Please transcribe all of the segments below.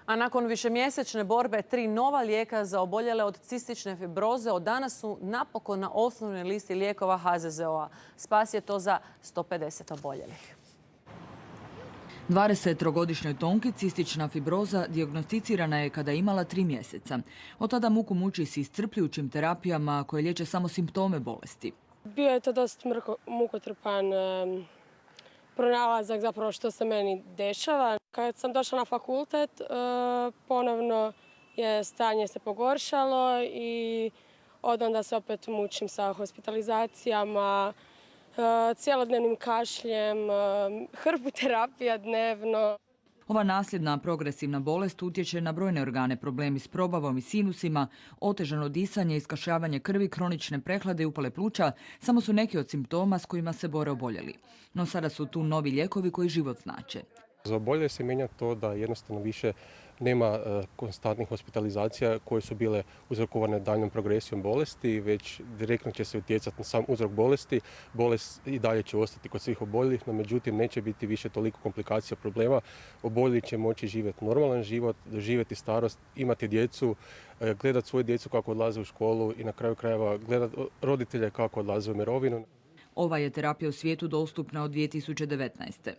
A nakon višemjesečne borbe 3 nova lijeka za oboljele od cistične fibroze od danas su napokon na osnovnoj listi lijekova HZZO-a. Spas je to za 150 oboljelih. 23-godišnjoj Tonki cistična fibroza dijagnosticirana je kada je imala 3 mjeseca. Od tada muku muči s iscrpljujućim terapijama koje liječe samo simptome bolesti. Bio je to dosta mukotrpan pronalazak zapravo što se meni dešava. Kad sam došla na fakultet, ponovno je stanje se pogoršalo i od onda se opet mučim sa hospitalizacijama, cijelodnevnim kašljem, hrpu terapija dnevno. Ova nasljedna progresivna bolest utječe na brojne organe, problemi s probavom i sinusima, otežano disanje, iskašljavanje krvi, kronične prehlade i upale pluća samo su neki od simptoma s kojima se bore oboljeli. No sada su tu novi lijekovi koji život znače. Za oboljele se mijenja to da jednostavno više nema konstantnih hospitalizacija koje su bile uzrokovane daljnjom progresijom bolesti, već direktno će se utjecati na sam uzrok bolesti. Bolest i dalje će ostati kod svih oboljelih, no međutim neće biti više toliko komplikacija problema. Oboljeli će moći živjeti normalan život, doživjeti starost, imati djecu, gledati svoju djecu kako odlaze u školu i na kraju krajeva gledati roditelje kako odlaze u mirovinu. Ova je terapija u svijetu dostupna od 2019.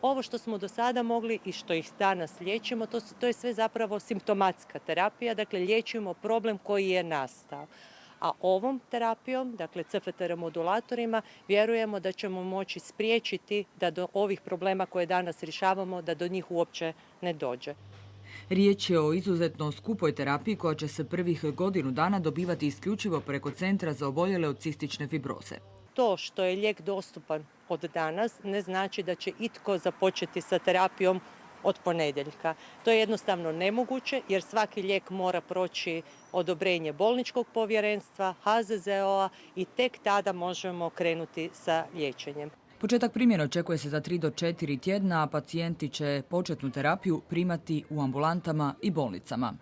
Ovo što smo do sada mogli i što ih danas liječimo, to je sve zapravo simptomatska terapija, dakle liječimo problem koji je nastao. A ovom terapijom, dakle CFTR modulatorima, vjerujemo da ćemo moći spriječiti da do ovih problema koje danas rješavamo, da do njih uopće ne dođe. Riječ je o izuzetno skupoj terapiji koja će se prvih godinu dana dobivati isključivo preko Centra za oboljele od cistične fibroze. To što je lijek dostupan od danas ne znači da će itko započeti sa terapijom od ponedjeljka. To je jednostavno nemoguće jer svaki lijek mora proći odobrenje bolničkog povjerenstva, HZZO-a i tek tada možemo krenuti sa liječenjem. Početak primjene očekuje se za 3 do 4 tjedna, a pacijenti će početnu terapiju primati u ambulantama i bolnicama.